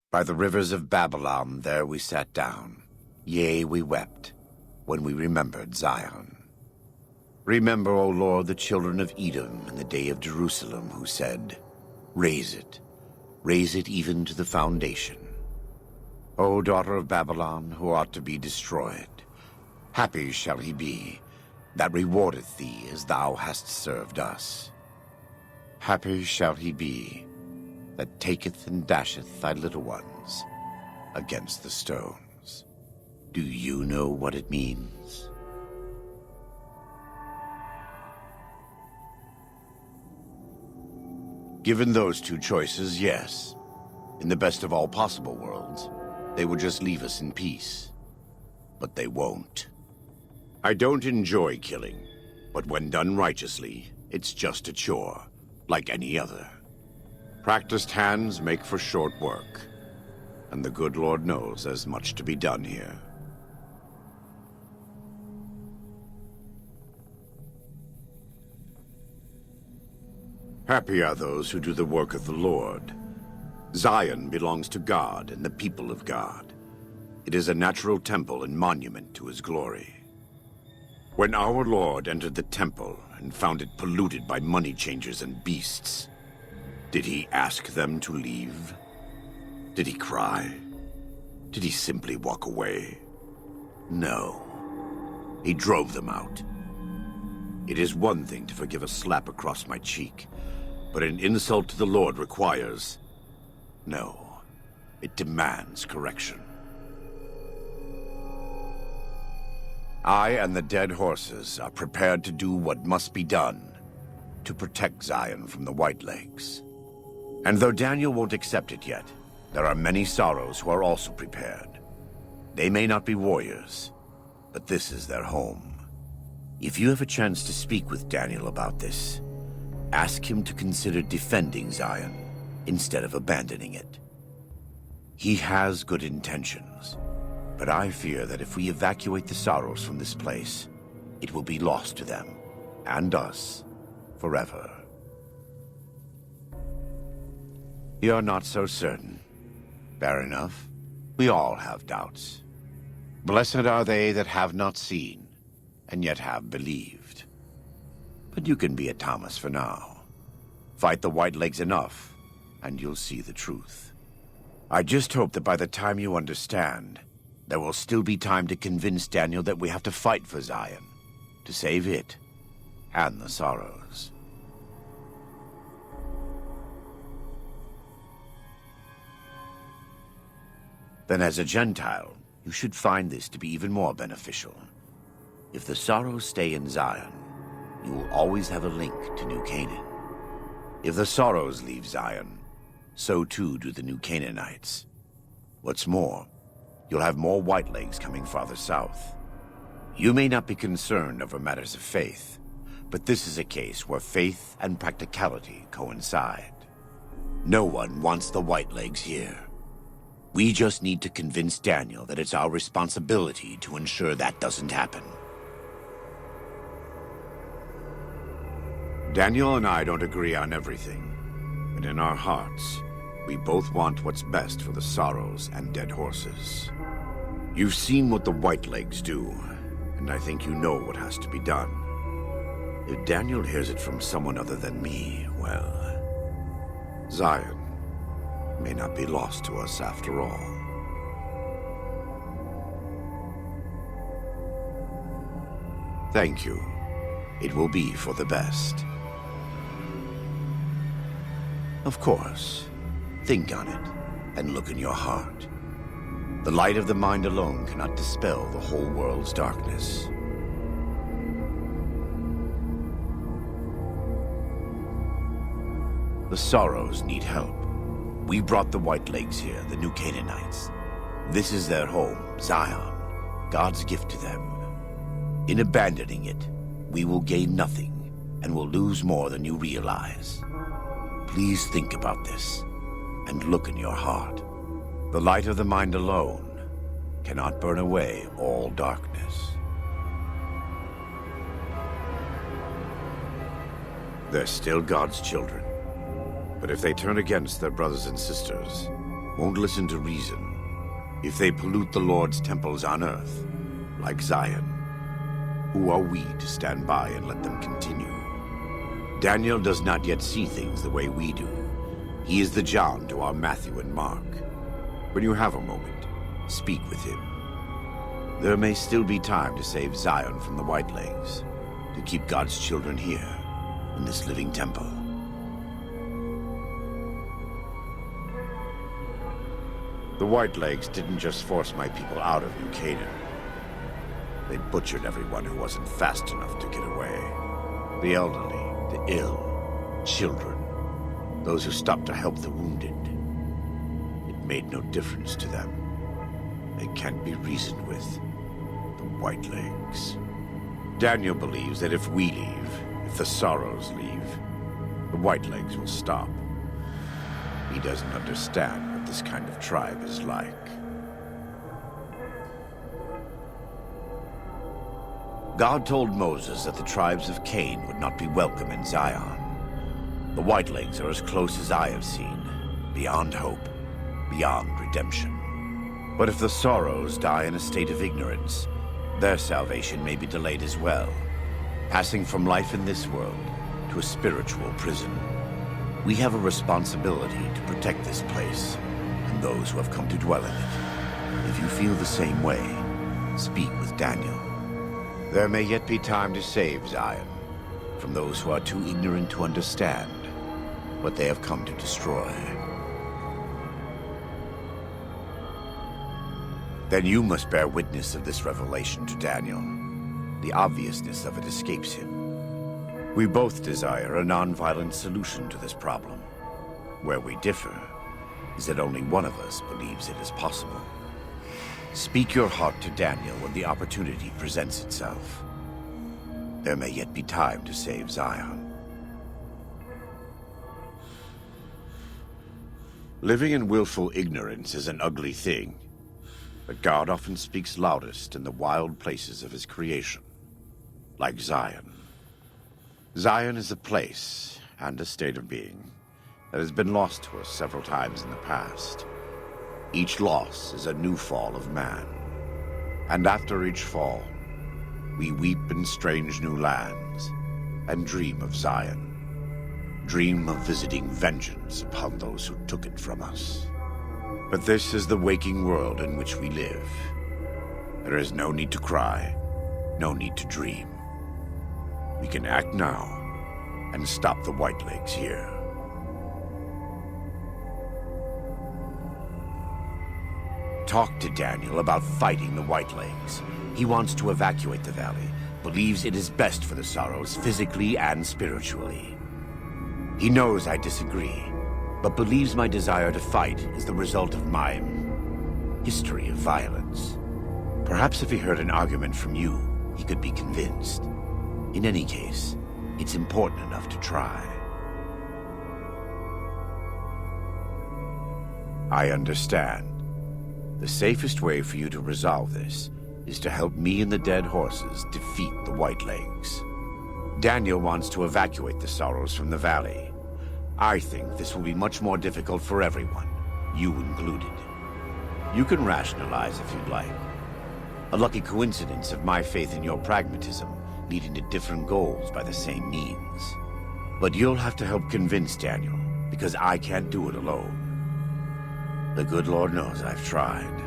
By the rivers of Babylon there we sat down. Yea, we wept, when we remembered Zion. Remember, O Lord, the children of Edom in the day of Jerusalem, who said, raise it even to the foundation. O daughter of Babylon, who ought to be destroyed, happy shall he be that rewardeth thee as thou hast served us. Happy shall he be that taketh and dasheth thy little ones against the stones. Do you know what it means? Given those two choices, yes. In the best of all possible worlds, they would just leave us in peace. But they won't. I don't enjoy killing, but when done righteously, it's just a chore, like any other. Practiced hands make for short work, and the good Lord knows there's much to be done here. Happy are those who do the work of the Lord. Zion belongs to God and the people of God. It is a natural temple and monument to his glory. When our Lord entered the temple and found it polluted by money changers and beasts, did he ask them to leave? Did he cry? Did he simply walk away? No. He drove them out. It is one thing to forgive a slap across my cheek, but an insult to the Lord requires... No, it demands correction. I and the dead horses are prepared to do what must be done to protect Zion from the Whitelegs. And though Daniel won't accept it yet, there are many sorrows who are also prepared. They may not be warriors, but this is their home. If you have a chance to speak with Daniel about this, ask him to consider defending Zion instead of abandoning it. He has good intentions, but I fear that if we evacuate the sorrows from this place, it will be lost to them, and us, forever. You're not so certain. Fair enough. We all have doubts. Blessed are they that have not seen, and yet have believed. But you can be a Thomas for now. Fight the Whitelegs enough, and you'll see the truth. I just hope that by the time you understand, there will still be time to convince Daniel that we have to fight for Zion, to save it, and the sorrows. Then as a Gentile, you should find this to be even more beneficial. If the sorrows stay in Zion, you will always have a link to New Canaan. If the sorrows leave Zion, so too do the New Canaanites. What's more, you'll have more Whitelegs coming farther south. You may not be concerned over matters of faith, but this is a case where faith and practicality coincide. No one wants the Whitelegs here. We just need to convince Daniel that it's our responsibility to ensure that doesn't happen. Daniel and I don't agree on everything, but in our hearts, we both want what's best for the sorrows and dead horses. You've seen what the Whitelegs do, and I think you know what has to be done. If Daniel hears it from someone other than me, well, Zion may not be lost to us after all. Thank you. It will be for the best. Of course, think on it and look in your heart. The light of the mind alone cannot dispel the whole world's darkness. The sorrows need help. We brought the Whitelegs here, the New Canaanites. This is their home, Zion, God's gift to them. In abandoning it, we will gain nothing and will lose more than you realize. Please think about this and look in your heart. The light of the mind alone cannot burn away all darkness. They're still God's children, but if they turn against their brothers and sisters, won't listen to reason, if they pollute the Lord's temples on earth, like Zion, who are we to stand by and let them continue? Daniel does not yet see things the way we do. He is the John to our Matthew and Mark. When you have a moment, speak with him. There may still be time to save Zion from the Whitelegs, to keep God's children here, in this living temple. The Whitelegs didn't just force my people out of New Canaan. They butchered everyone who wasn't fast enough to get away. The elderly, the ill, children, those who stopped to help the wounded. It made no difference to them. They can't be reasoned with. The Whitelegs. Daniel believes that if we leave, if the Sorrows leave, the Whitelegs will stop. He doesn't understand what this kind of tribe is like. God told Moses that the tribes of Cain would not be welcome in Zion. The Whitelegs are as close as I have seen, beyond hope, beyond redemption. But if the Sorrows die in a state of ignorance, their salvation may be delayed as well, passing from life in this world to a spiritual prison. We have a responsibility to protect this place and those who have come to dwell in it. If you feel the same way, speak with Daniel. There may yet be time to save Zion from those who are too ignorant to understand what they have come to destroy. Then you must bear witness of this revelation to Daniel. The obviousness of it escapes him. We both desire a non-violent solution to this problem. Where we differ is that only one of us believes it is possible. Speak your heart to Daniel when the opportunity presents itself. There may yet be time to save Zion. Living in willful ignorance is an ugly thing, but God often speaks loudest in the wild places of his creation, like Zion. Zion is a place and a state of being that has been lost to us several times in the past. Each loss is a new fall of man, and after each fall, we weep in strange new lands and dream of Zion. Dream of visiting vengeance upon those who took it from us. But this is the waking world in which we live. There is no need to cry, no need to dream. We can act now and stop the Whitelegs here. Talk to Daniel about fighting the Whitelegs. He wants to evacuate the valley, believes it is best for the Sorrows physically and spiritually. He knows I disagree, but believes my desire to fight is the result of my history of violence. Perhaps if he heard an argument from you, he could be convinced. In any case, it's important enough to try. I understand. The safest way for you to resolve this is to help me and the dead horses defeat the Whitelegs. Daniel wants to evacuate the Sorrows from the valley. I think this will be much more difficult for everyone, you included. You can rationalize if you'd like. A lucky coincidence of my faith in your pragmatism leading to different goals by the same means. But you'll have to help convince Daniel, because I can't do it alone. The good Lord knows I've tried.